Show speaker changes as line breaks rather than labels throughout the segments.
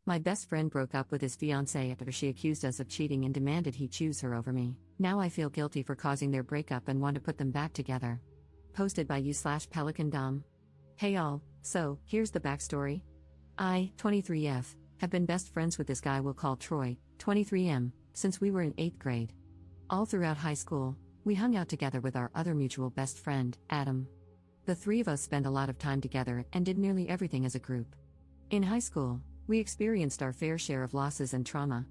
My best friend broke up with his fiancée after she accused us of cheating and demanded he choose her over me. Now I feel guilty for causing their breakup and want to put them back together. Posted by you/Pelican Dom. Hey all, so, here's the backstory. I, 23F, have been best friends with this guy we'll call Troy, 23M, since we were in 8th grade. All throughout high school, we hung out together with our other mutual best friend, Adam. The three of us spent a lot of time together and did nearly everything as a group. In high school, we experienced our fair share of losses and trauma.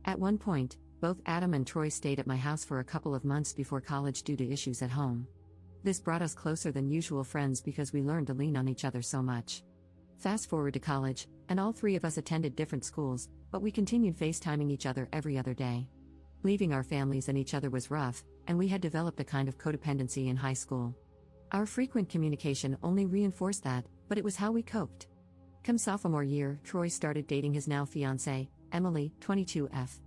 At one point, both Adam and Troy stayed at my house for a couple of months before college due to issues at home. This brought us closer than usual friends because we learned to lean on each other so much. Fast forward to college, and all three of us attended different schools, but we continued FaceTiming each other every other day. Leaving our families and each other was rough, and we had developed a kind of codependency in high school. Our frequent communication only reinforced that, but it was how we coped. Come sophomore year, Troy started dating his now fiancée, Emily, 22F.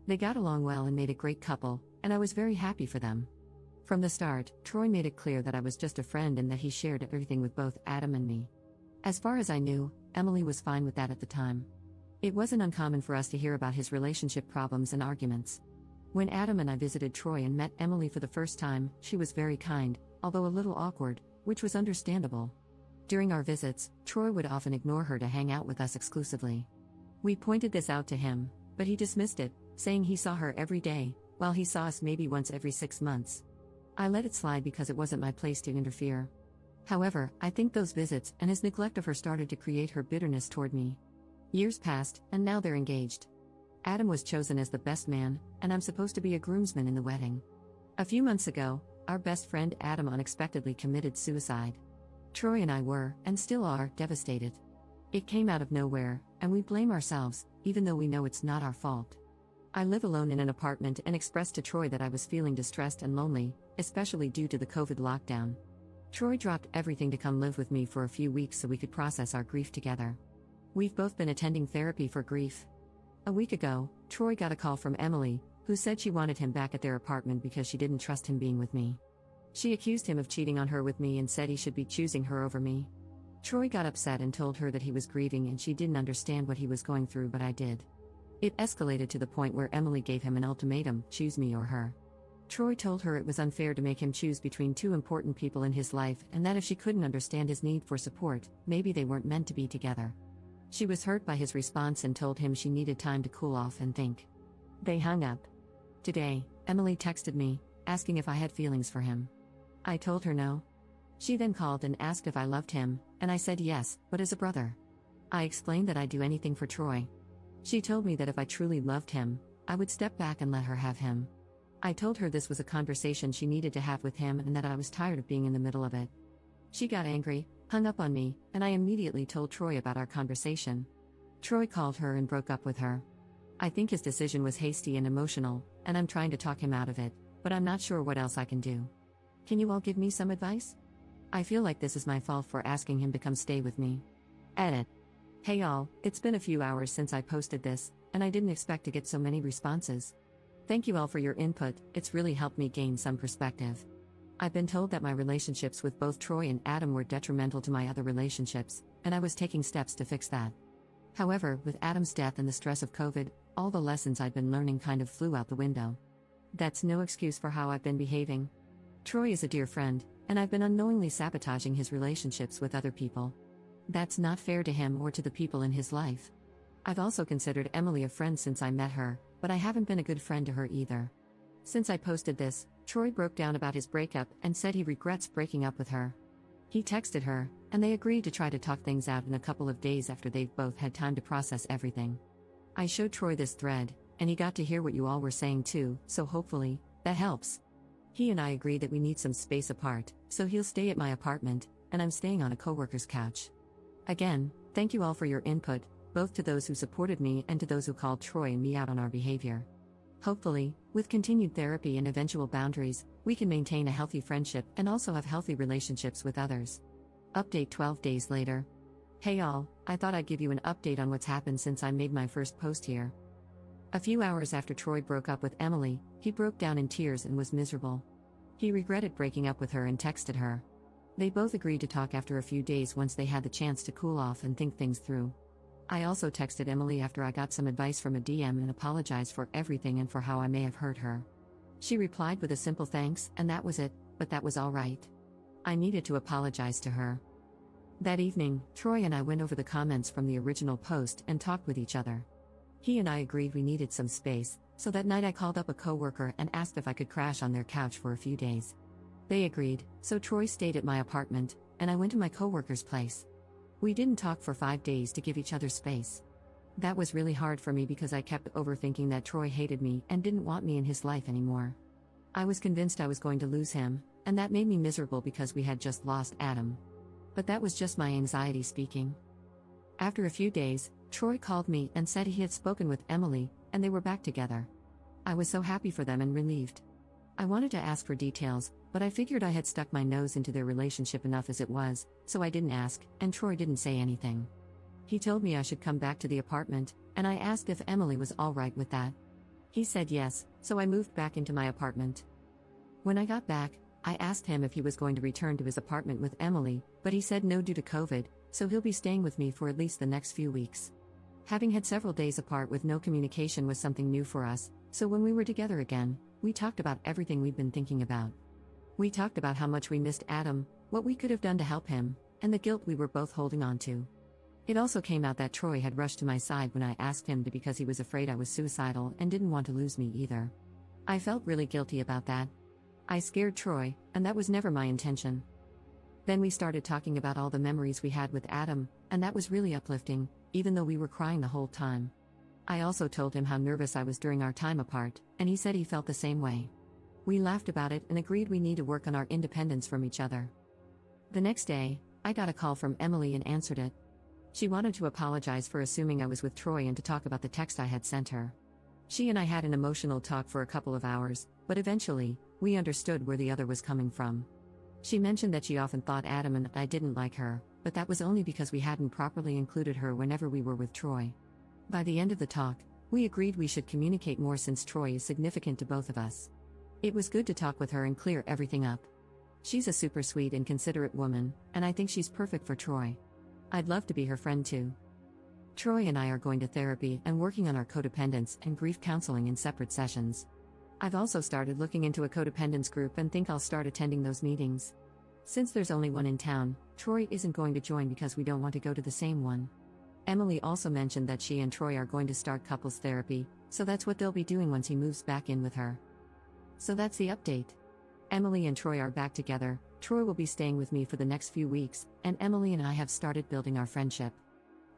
They got along well and made a great couple, and I was very happy for them. From the start, Troy made it clear that I was just a friend and that he shared everything with both Adam and me. As far as I knew, Emily was fine with that at the time. It wasn't uncommon for us to hear about his relationship problems and arguments. When Adam and I visited Troy and met Emily for the first time, she was very kind, although a little awkward, which was understandable. During our visits, Troy would often ignore her to hang out with us exclusively. We pointed this out to him, but he dismissed it, saying he saw her every day, while he saw us maybe once every 6 months. I let it slide because it wasn't my place to interfere. However, I think those visits and his neglect of her started to create her bitterness toward me. Years passed, and now they're engaged. Adam was chosen as the best man, and I'm supposed to be a groomsman in the wedding. A few months ago, our best friend Adam unexpectedly committed suicide. Troy and I were, and still are, devastated. It came out of nowhere, and we blame ourselves, even though we know it's not our fault. I live alone in an apartment and expressed to Troy that I was feeling distressed and lonely, especially due to the COVID lockdown. Troy dropped everything to come live with me for a few weeks so we could process our grief together. We've both been attending therapy for grief. A week ago, Troy got a call from Emily, who said she wanted him back at their apartment because she didn't trust him being with me. She accused him of cheating on her with me and said he should be choosing her over me. Troy got upset and told her that he was grieving and she didn't understand what he was going through, but I did. It escalated to the point where Emily gave him an ultimatum: choose me or her. Troy told her it was unfair to make him choose between two important people in his life and that if she couldn't understand his need for support, maybe they weren't meant to be together. She was hurt by his response and told him she needed time to cool off and think. They hung up. Today, Emily texted me, asking if I had feelings for him. I told her no. She then called and asked if I loved him, and I said yes, but as a brother. I explained that I'd do anything for Troy. She told me that if I truly loved him, I would step back and let her have him. I told her this was a conversation she needed to have with him and that I was tired of being in the middle of it. She got angry, hung up on me, and I immediately told Troy about our conversation. Troy called her and broke up with her. I think his decision was hasty and emotional, and I'm trying to talk him out of it, but I'm not sure what else I can do. Can you all give me some advice? I feel like this is my fault for asking him to come stay with me. Edit. Hey all, it's been a few hours since I posted this, and I didn't expect to get so many responses. Thank you all for your input, it's really helped me gain some perspective. I've been told that my relationships with both Troy and Adam were detrimental to my other relationships, and I was taking steps to fix that. However, with Adam's death and the stress of COVID, all the lessons I'd been learning kind of flew out the window. That's no excuse for how I've been behaving. Troy is a dear friend, and I've been unknowingly sabotaging his relationships with other people. That's not fair to him or to the people in his life. I've also considered Emily a friend since I met her, but I haven't been a good friend to her either. Since I posted this, Troy broke down about his breakup and said he regrets breaking up with her. He texted her, and they agreed to try to talk things out in a couple of days after they've both had time to process everything. I showed Troy this thread, and he got to hear what you all were saying too, so hopefully, that helps. He and I agreed that we need some space apart, so he'll stay at my apartment, and I'm staying on a coworker's couch. Again, thank you all for your input, both to those who supported me and to those who called Troy and me out on our behavior. Hopefully, with continued therapy and eventual boundaries, we can maintain a healthy friendship and also have healthy relationships with others. Update 12 days later. Hey all, I thought I'd give you an update on what's happened since I made my first post here. A few hours after Troy broke up with Emily, he broke down in tears and was miserable. He regretted breaking up with her and texted her. They both agreed to talk after a few days once they had the chance to cool off and think things through. I also texted Emily after I got some advice from a DM and apologized for everything and for how I may have hurt her. She replied with a simple thanks, and that was it, but that was all right. I needed to apologize to her. That evening, Troy and I went over the comments from the original post and talked with each other. He and I agreed we needed some space, so that night I called up a coworker and asked if I could crash on their couch for a few days. They agreed, so Troy stayed at my apartment, and I went to my coworker's place. We didn't talk for 5 days to give each other space. That was really hard for me because I kept overthinking that Troy hated me and didn't want me in his life anymore. I was convinced I was going to lose him, and that made me miserable because we had just lost Adam. But that was just my anxiety speaking. After a few days, Troy called me and said he had spoken with Emily, and they were back together. I was so happy for them and relieved. I wanted to ask for details, but I figured I had stuck my nose into their relationship enough as it was, so I didn't ask, and Troy didn't say anything. He told me I should come back to the apartment, and I asked if Emily was all right with that. He said yes, so I moved back into my apartment. When I got back, I asked him if he was going to return to his apartment with Emily, but he said no due to COVID, so he'll be staying with me for at least the next few weeks. Having had several days apart with no communication was something new for us, so when we were together again, we talked about everything we'd been thinking about. We talked about how much we missed Adam, what we could have done to help him, and the guilt we were both holding on to. It also came out that Troy had rushed to my side when I asked him to because he was afraid I was suicidal and didn't want to lose me either. I felt really guilty about that. I scared Troy, and that was never my intention. Then we started talking about all the memories we had with Adam, and that was really uplifting, even though we were crying the whole time. I also told him how nervous I was during our time apart, and he said he felt the same way. We laughed about it and agreed we need to work on our independence from each other. The next day, I got a call from Emily and answered it. She wanted to apologize for assuming I was with Troy and to talk about the text I had sent her. She and I had an emotional talk for a couple of hours, but eventually, we understood where the other was coming from. She mentioned that she often thought Adam and I didn't like her, but that was only because we hadn't properly included her whenever we were with Troy. By the end of the talk, we agreed we should communicate more since Troy is significant to both of us. It was good to talk with her and clear everything up. She's a super sweet and considerate woman, and I think she's perfect for Troy. I'd love to be her friend too. Troy and I are going to therapy and working on our codependence and grief counseling in separate sessions. I've also started looking into a codependence group and think I'll start attending those meetings. Since there's only one in town, Troy isn't going to join because we don't want to go to the same one. Emily also mentioned that she and Troy are going to start couples therapy, so that's what they'll be doing once he moves back in with her. So that's the update. Emily and Troy are back together. Troy will be staying with me for the next few weeks, and Emily and I have started building our friendship.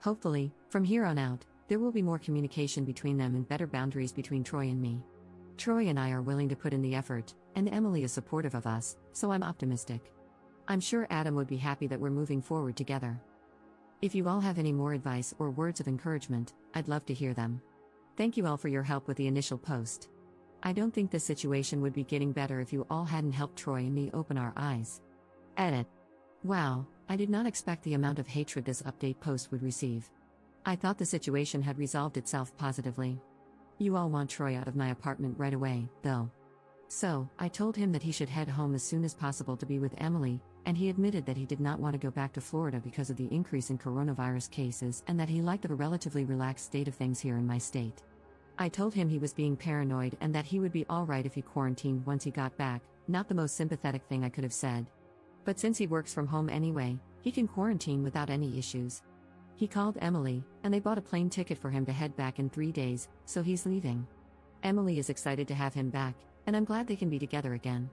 Hopefully, from here on out, there will be more communication between them and better boundaries between Troy and me. Troy and I are willing to put in the effort, and Emily is supportive of us, so I'm optimistic. I'm sure Adam would be happy that we're moving forward together. If you all have any more advice or words of encouragement, I'd love to hear them. Thank you all for your help with the initial post. I don't think this situation would be getting better if you all hadn't helped Troy and me open our eyes. Edit. Wow, I did not expect the amount of hatred this update post would receive. I thought the situation had resolved itself positively. You all want Troy out of my apartment right away, though. So, I told him that he should head home as soon as possible to be with Emily, and he admitted that he did not want to go back to Florida because of the increase in coronavirus cases and that he liked the relatively relaxed state of things here in my state. I told him he was being paranoid and that he would be alright if he quarantined once he got back, not the most sympathetic thing I could have said. But since he works from home anyway, he can quarantine without any issues. He called Emily, and they bought a plane ticket for him to head back in 3 days, so he's leaving. Emily is excited to have him back, and I'm glad they can be together again.